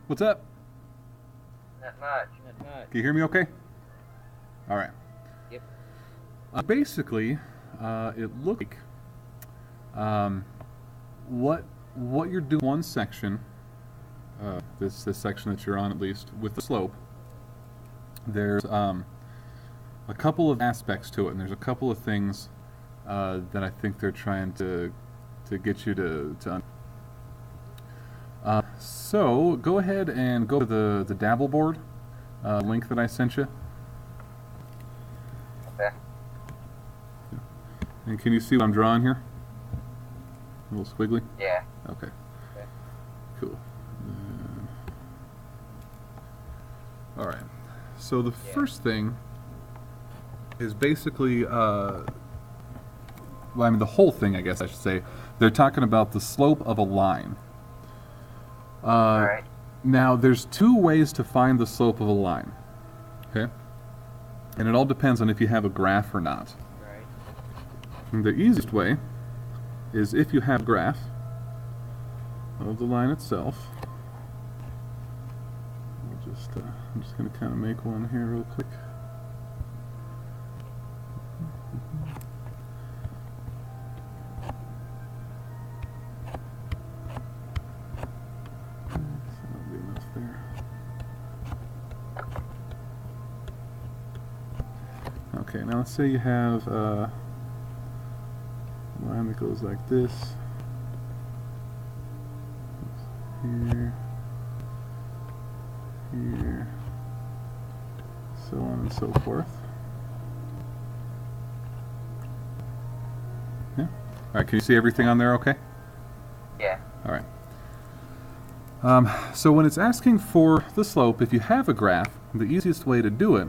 What's up? Not much. Not much. Can you hear me okay? All right. Yep. Basically, it looked like what you're doing one section, this section that you're on at least, with the slope, there's a couple of aspects to it, and there's a couple of things that I think they're trying to get you to so go ahead and go to the Dabble board link that I sent you. Okay. And can you see what I'm drawing here? A little squiggly? Yeah. Okay. Okay. Cool. All right. So the first thing is basically, well, I mean the whole thing, I guess I should say. They're talking about the slope of a line. All right. Now, there's two ways to find the slope of a line, okay? And it all depends on if you have a graph or not. Right. And the easiest way is if you have a graph of the line itself. I'm just going to kind of make one here real quick. Okay, now let's say you have a line that goes like this, here, here, so on and so forth. Yeah? Alright, can you see everything on there okay? Yeah. Alright. So when it's asking for the slope, if you have a graph, the easiest way to do it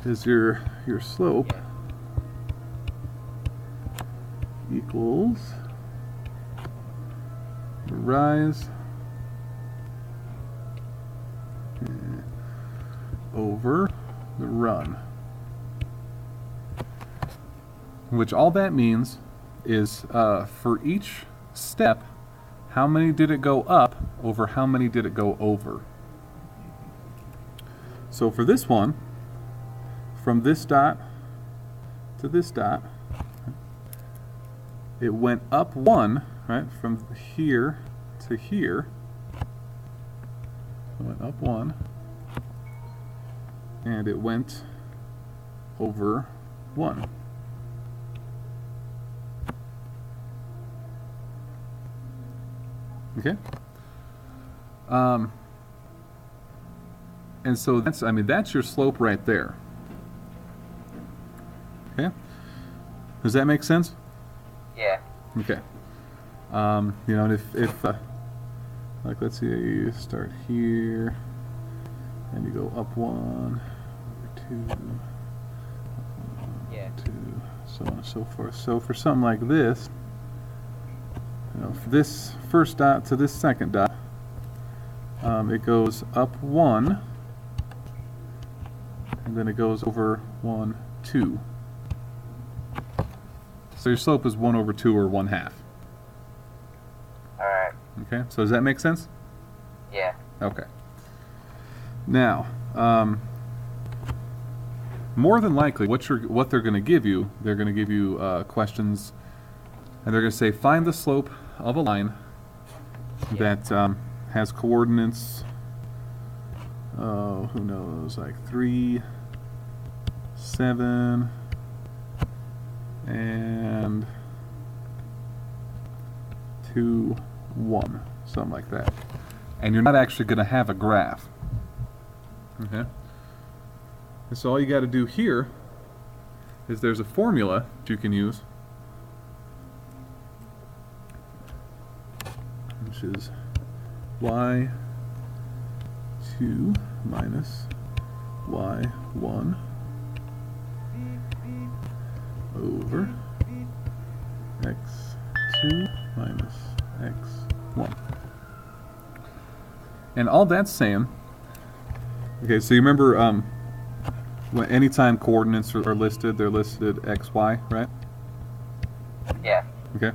is your slope equals the rise over the run, which all that means is for each step, how many did it go up over how many did it go over. So for this one, from this dot to this dot, it went up 1, right? From here to here, it went up 1, and it went over 1. Okay? And so that's your slope right there. Okay? Does that make sense? Yeah. Okay. You know, and if like let's say you start here and you go up 1, over 2, up 1, Yeah. 2, so on and so forth. So for something like this, you know, from this first dot to this second dot, it goes up 1, and then it goes over 1, 2. So your slope is 1 over 2, or 1/2. All right. Okay, so does that make sense? Yeah. Okay. Now, more than likely, what they're going to give you, they're going to give you questions, and they're going to say find the slope of a line that has coordinates. Oh, who knows? Like 3, 7, and 2, 1, something like that. And you're not actually going to have a graph. Okay. And so all you got to do here is there's a formula that you can use, which is y2 minus y1 over x2 minus x1. And all that's saying, okay, so you remember Anytime coordinates are listed, they're listed x, y, right? Yeah. Okay.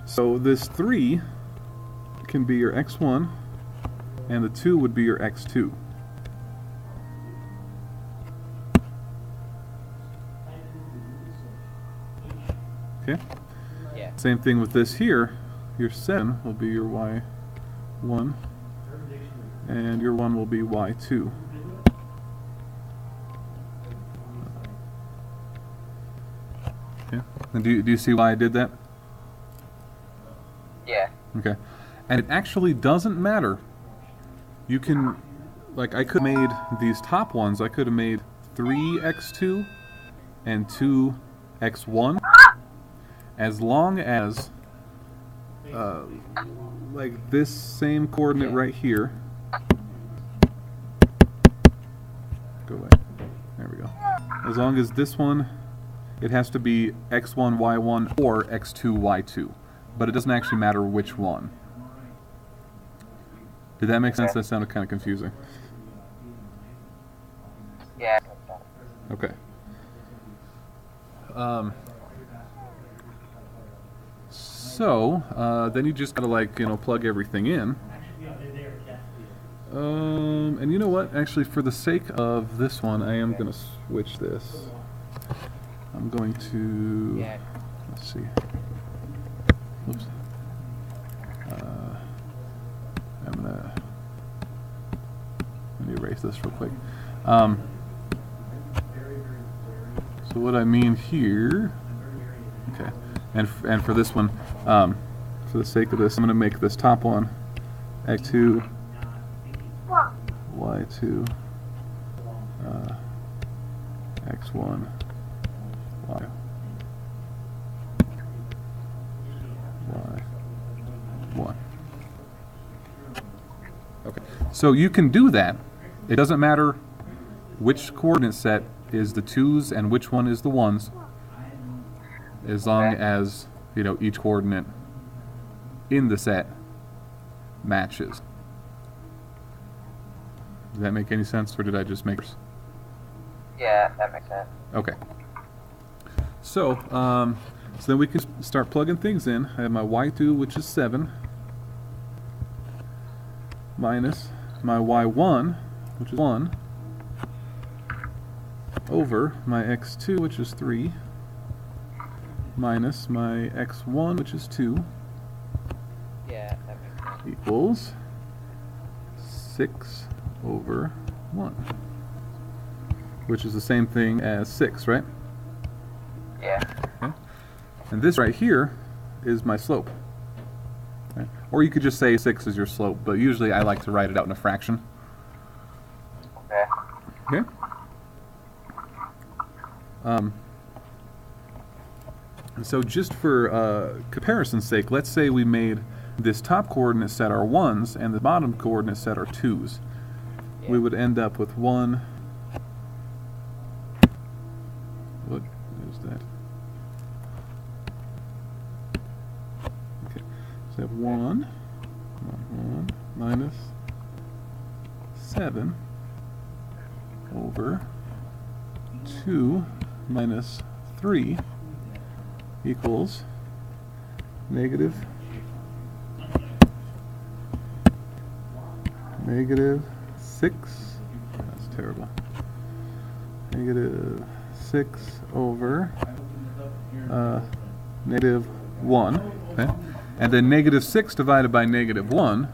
So this 3 can be your x1, and the 2 would be your x2. Okay? Yeah. Same thing with this here. Your 7 will be your y1, and your 1 will be y2. Okay? And do you see why I did that? Yeah. Okay. And it actually doesn't matter. You can, like, I could have made these top ones, I could have made 3x2 and 2x1, as long as, like, this same coordinate right here. Go away. There we go. As long as this one, it has to be x1, y1, or x2, y2. But it doesn't actually matter which one. Did that make sense? That sounded kind of confusing. Yeah. Okay. So then you just gotta, like, plug everything in. And you know what? Actually, for the sake of this one, I am gonna switch this. I'm going to. Let's see. Oops. Let me erase this real quick. So what I mean here, okay, and for this one, for the sake of this, I'm going to make this top one x2, y2, x1, y. Y1. Okay, so you can do that. It doesn't matter which coordinate set is the 2's and which one is the 1's, as long as, each coordinate in the set matches. Does that make any sense, or did I just make it? Yeah, that makes sense. Okay. So, so then we can start plugging things in. I have my y2, which is 7, minus my y1, which is 1, over my x2, which is 3, minus my x1, which is 2, Yeah, that makes sense. equals 6 over 1, which is the same thing as 6, right? Yeah. Okay. And this right here is my slope. Okay. Or you could just say 6 is your slope, but usually I like to write it out in a fraction. Okay. Okay? So just for comparison's sake, let's say we made this top coordinate set our 1's and the bottom coordinate set our 2's. Yeah. We would end up with 1. What is that? Okay, so we have 1 minus 7 over 2 minus 3 equals negative 6. That's terrible. Negative 6 over negative 1. Okay? And then negative 6 divided by negative 1,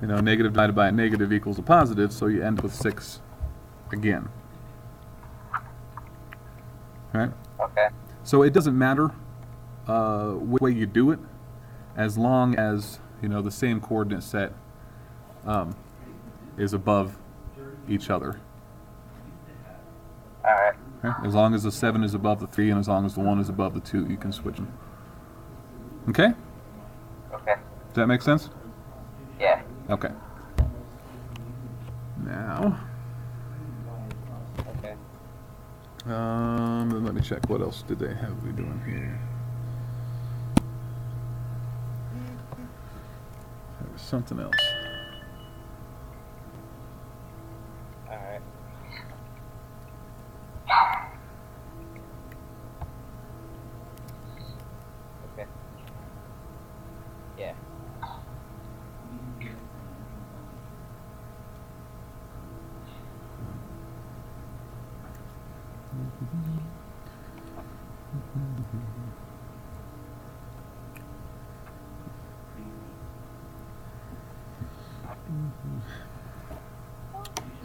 negative divided by a negative equals a positive, so you end with 6 again. All right? Okay. So it doesn't matter which way you do it, as long as the same coordinate set is above each other. All right. Okay? As long as the 7 is above the 3 and as long as the 1 is above the 2, you can switch them. Okay? Okay. Does that make sense? Yeah. Okay. Now, Okay. let me check. What else did they have we doing here? There was something else. All right.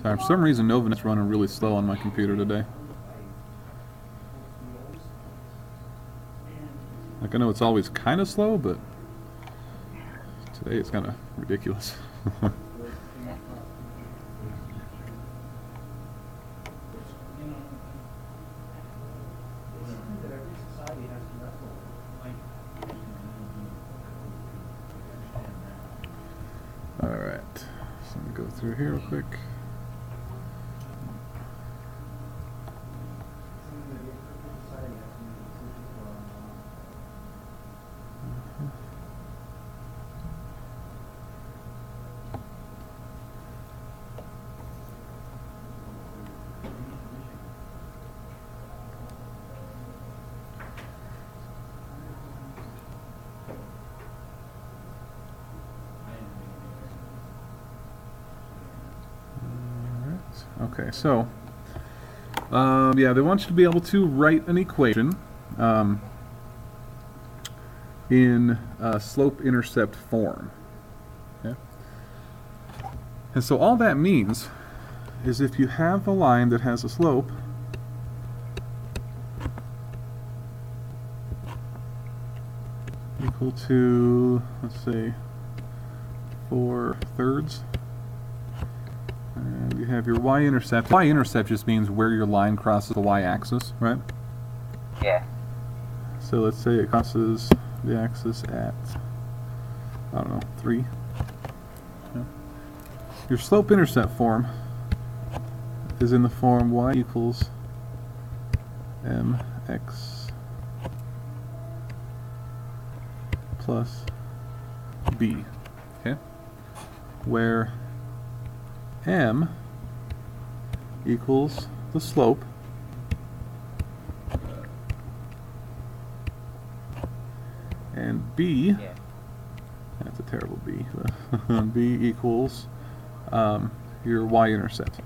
Sorry, for some reason Novinet's running really slow on my computer today. Like, I know it's always kind of slow, but today it's kind of ridiculous. Alright, so I'm going to go through here real quick. Okay, so, yeah, they want you to be able to write an equation in slope-intercept form. Okay? And so all that means is if you have a line that has a slope equal to, let's say, 4/3, and you have your y-intercept. Y-intercept just means where your line crosses the y-axis, right? Yeah. So let's say it crosses the axis at, I don't know, 3. Yeah. Your slope-intercept form is in the form y equals mx plus b, okay? Where m equals the slope and b, Yeah. that's a terrible b, b equals your y-intercept.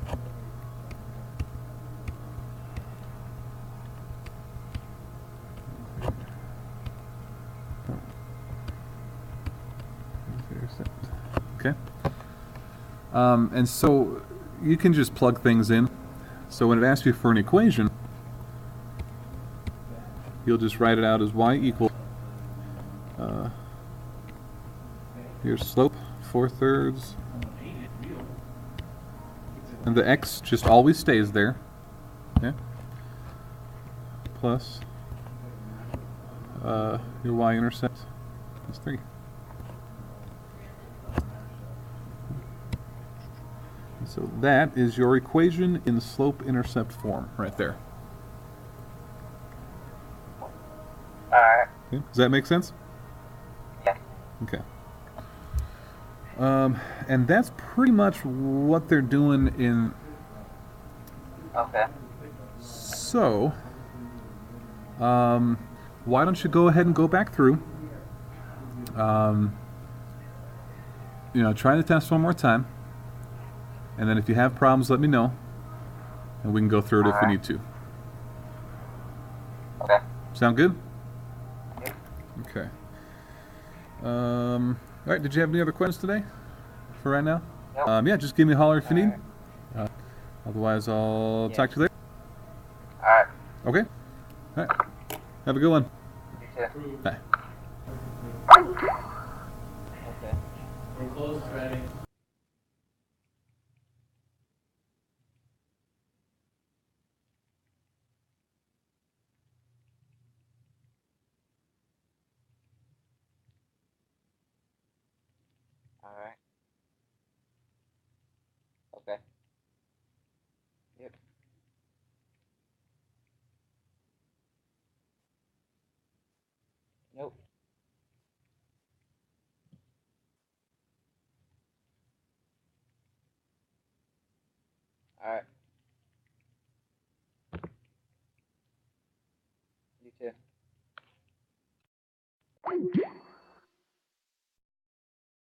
Okay. And so you can just plug things in. So when it asks you for an equation, you'll just write it out as y equals your slope 4/3, and the x just always stays there, okay? Plus your y-intercept is 3. So that is your equation in the slope-intercept form right there. Alright. Okay. Does that make sense? Yeah. Okay. And that's pretty much what they're doing in... Okay. So, why don't you go ahead and go back through, try the test one more time, and then if you have problems, let me know, and we can go through it if we need to. Okay. Sound good? Yep. Okay. All right, did you have any other questions today for right now? Nope. Yeah, just give me a holler if you need. Otherwise, I'll talk to you later. Alright. Okay? All right. Have a good one. You too. Bye. Okay. We're close, ready. Alright. Okay. Yep. Nope. Alright. You too.